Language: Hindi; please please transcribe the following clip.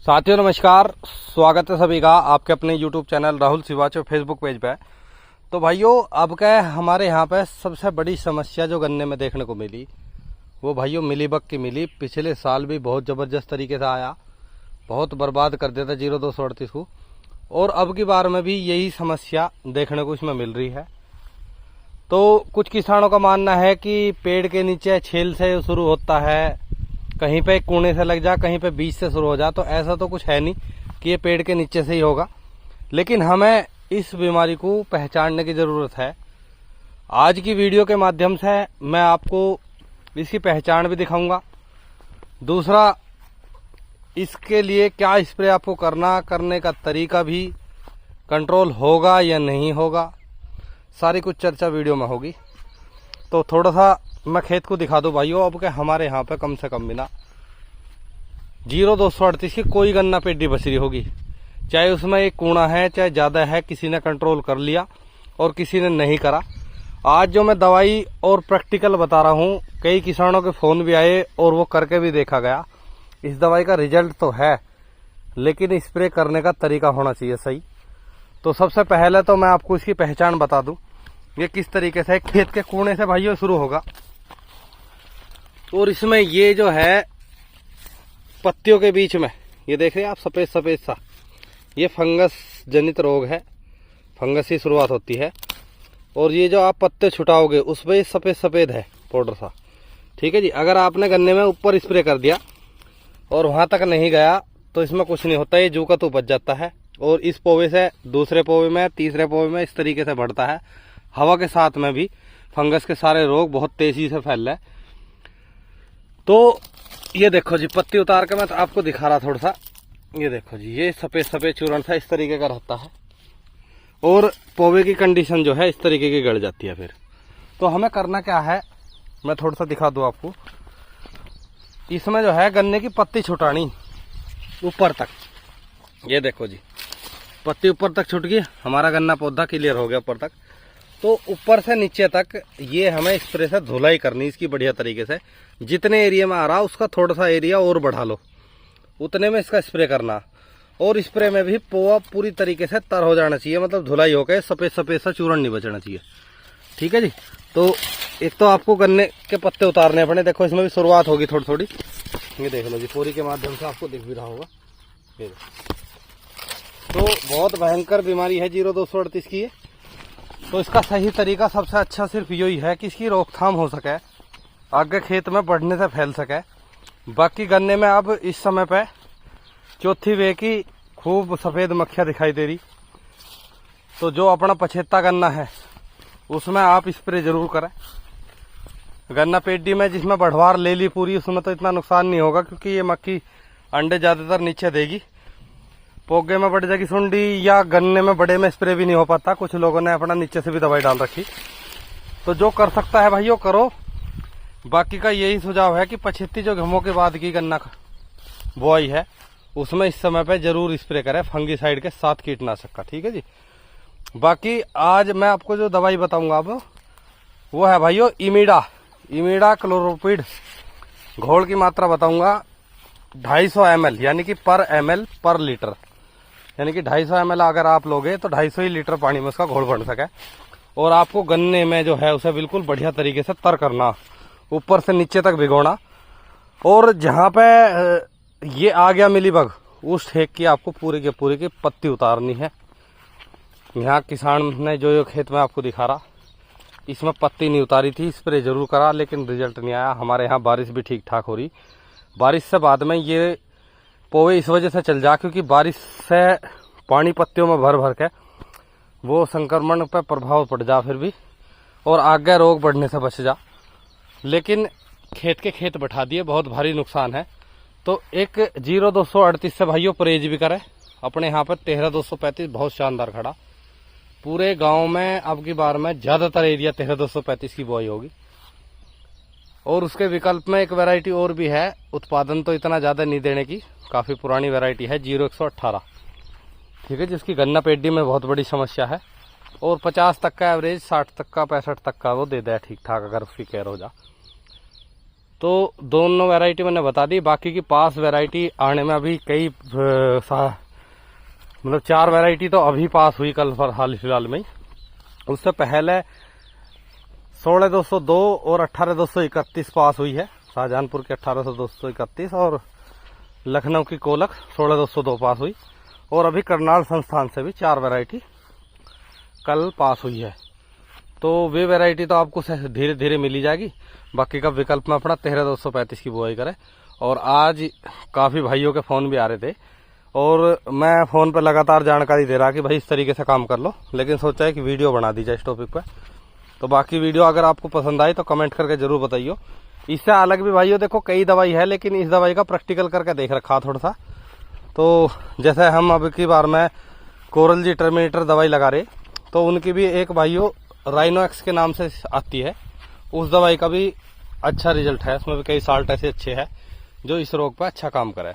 साथियों नमस्कार, स्वागत है सभी का आपके अपने YouTube चैनल राहुल सिवाचो फेसबुक पेज पे। तो भाइयों, अब क्या है, हमारे यहाँ पे सबसे बड़ी समस्या जो गन्ने में देखने को मिली वो भाइयों मिलीबग की मिली। पिछले साल भी बहुत ज़बरदस्त तरीके से आया, बहुत बर्बाद कर देता 0238 को, और अब की बार में भी यही समस्या देखने को इसमें मिल रही है। तो कुछ किसानों का मानना है कि पेड़ के नीचे छेल से शुरू होता है, कहीं पे कोने से लग जा, कहीं पे बीच से शुरू हो जा। तो ऐसा तो कुछ है नहीं कि ये पेड़ के नीचे से ही होगा, लेकिन हमें इस बीमारी को पहचानने की ज़रूरत है। आज की वीडियो के माध्यम से मैं आपको इसकी पहचान भी दिखाऊंगा। दूसरा, इसके लिए क्या स्प्रे आपको करने का तरीका भी, कंट्रोल होगा या नहीं होगा, सारी कुछ चर्चा वीडियो में होगी। तो थोड़ा सा मैं खेत को दिखा दूं भाइयों। अब के हमारे यहाँ पे कम से कम बिना 0238 की कोई गन्ना पेडी बच रही होगी, चाहे उसमें एक कूड़ा है चाहे ज़्यादा है, किसी ने कंट्रोल कर लिया और किसी ने नहीं करा। आज जो मैं दवाई और प्रैक्टिकल बता रहा हूँ, कई किसानों के फ़ोन भी आए और वो करके भी देखा गया। इस दवाई का रिजल्ट तो है, लेकिन स्प्रे करने का तरीका होना चाहिए सही। तो सबसे पहले तो मैं आपको इसकी पहचान बता दूं, ये किस तरीके से खेत के कूड़े से भाइयों शुरू होगा। और इसमें ये जो है पत्तियों के बीच में ये देख रहे हैं आप, सफेद सफेद सा, ये फंगस जनित रोग है, फंगस की शुरुआत होती है। और ये जो आप पत्ते छुटाओगे उसमें सफेद सफेद है पाउडर सा, ठीक है जी। अगर आपने गन्ने में ऊपर स्प्रे कर दिया और वहां तक नहीं गया तो इसमें कुछ नहीं होता, ये जू का तो बच जाता है और इस पौवे से दूसरे पौवे में, तीसरे पौवे में इस तरीके से बढ़ता है। हवा के साथ में भी फंगस के सारे रोग बहुत तेजी से फैल रहे हैं। तो ये देखो जी, पत्ती उतार के मैं तो आपको दिखा रहा थोड़ा सा। ये देखो जी, ये सफेद सफेद चूर्ण सा इस तरीके का रहता है और पौवे की कंडीशन जो है इस तरीके की गड़ जाती है। फिर तो हमें करना क्या है, मैं थोड़ा सा दिखा दूं आपको। इसमें जो है गन्ने की पत्ती छुटानी ऊपर तक। ये देखो जी, पत्ती ऊपर तक छुट गई, हमारा गन्ना पौधा क्लियर हो गया ऊपर तक। तो ऊपर से नीचे तक ये हमें स्प्रे से धुलाई करनी इसकी बढ़िया तरीके से। जितने एरिया में आ रहा उसका थोड़ा सा एरिया और बढ़ा लो, उतने में इसका स्प्रे करना। और स्प्रे में भी पोआ पूरी तरीके से तर हो जाना चाहिए, मतलब धुलाई होकर सफेद सफेद सा चूर्ण नहीं बचना चाहिए, ठीक है जी। तो एक तो आपको गन्ने के पत्ते उतारने पड़े, देखो इसमें भी शुरुआत होगी थोड़ी थोड़ी। ये देख लो जी, पूरी के माध्यम से आपको दिख भी रहा होगा। ये तो बहुत भयंकर बीमारी है 0238 की। तो इसका सही तरीका सबसे अच्छा सिर्फ यही है कि इसकी रोकथाम हो सके, आगे खेत में बढ़ने से फैल सके। बाकी गन्ने में अब इस समय पे चौथी वे की खूब सफ़ेद मक्खियाँ दिखाई दे रही। तो जो अपना पछेता गन्ना है उसमें आप स्प्रे जरूर करें। गन्ना पेडी में जिसमें बढ़वार ले ली पूरी, उसमें तो इतना नुकसान नहीं होगा क्योंकि ये मक्खी अंडे ज़्यादातर नीचे देगी। पोगे में बढ़ जाएगी सुंडी, या गन्ने में बड़े में स्प्रे भी नहीं हो पाता। कुछ लोगों ने अपना नीचे से भी दवाई डाल रखी। तो जो कर सकता है भाइयों करो। बाकी का यही सुझाव है कि पछेती जो घमों के बाद की गन्ना बुआई है उसमें इस समय पे जरूर स्प्रे करें फंगीसाइड के साथ कीटनाशक का, ठीक है जी। बाकी आज मैं आपको जो दवाई बताऊंगा अब वो है भाइयों इमीडा क्लोरोपिड। घोल की मात्रा बताऊंगा 250 ml, यानी कि पर ml पर लीटर, यानी कि 250 ml अगर आप लोगे तो 250 ही लीटर पानी में उसका घोल बन सके। और आपको गन्ने में जो है उसे बिल्कुल बढ़िया तरीके से तर करना, ऊपर से नीचे तक भिगोना। और जहाँ पे ये आ गया मिलीबग, उस ठेक की आपको पूरी के पूरी की पत्ती उतारनी है। यहाँ किसान ने जो खेत में आपको दिखा रहा, इसमें पत्ती नहीं उतारी थी, स्प्रे जरूर करा लेकिन रिजल्ट नहीं आया। हमारे यहाँ बारिश भी ठीक ठाक हो रही, बारिश से बाद में ये पौवे इस वजह से चल जा क्योंकि बारिश से पानी पत्तियों में भर भर के वो संक्रमण पर प्रभाव पड़ जा फिर भी, और आगे रोग बढ़ने से बच जा। लेकिन खेत के खेत बैठा दिए, बहुत भारी नुकसान है। तो एक 0238 से भाइयों परहेज भी करें। अपने यहाँ पर 13235 बहुत शानदार खड़ा, पूरे गांव में अब की बार में ज़्यादातर एरिया 13235 की बुआई होगी। और उसके विकल्प में एक वैरायटी और भी है, उत्पादन तो इतना ज़्यादा नहीं देने की, काफ़ी पुरानी वैरायटी है 0118, ठीक है, जिसकी गन्ना पेडी में बहुत बड़ी समस्या है। और 50 तक का एवरेज, 60 तक का, 65 तक का वो दे दे ठीक ठाक अगर उसकी केयर हो जा। तो दोनों वैरायटी मैंने बता दी। बाकी की पास वैरायटी आने में अभी कई मतलब 4 वैरायटी तो अभी पास हुई कल हाल फिलहाल में ही। उससे पहले 16,202 और 18,231 पास हुई है। शाहजहानपुर की 18,231 और लखनऊ की कोलक 16,202 पास हुई। और अभी करनाल संस्थान से भी 4 वैरायटी कल पास हुई है। तो वे वैरायटी तो आपको धीरे धीरे मिली जाएगी। बाकी का विकल्प में अपना 13,235 की बुआई करें। और आज काफ़ी भाइयों के फ़ोन भी आ रहे थे और मैं फ़ोन पर लगातार जानकारी दे रहा कि भाई इस तरीके से काम कर लो, लेकिन सोचा है कि वीडियो बना दी जाए इस टॉपिक पर। तो बाकी वीडियो अगर आपको पसंद आई तो कमेंट करके ज़रूर बताइए। इससे अलग भी भाइयों देखो कई दवाई है, लेकिन इस दवाई का प्रैक्टिकल करके देख रखा थोड़ा सा। तो जैसे हम अब की बार में कोरल जी टर्मिनेटर दवाई लगा रहे, तो उनकी भी एक भाइयों राइनोएक्स के नाम से आती है, उस दवाई का भी अच्छा रिजल्ट है। उसमें भी कई साल्ट ऐसे अच्छे हैं जो इस रोग पर अच्छा काम करे।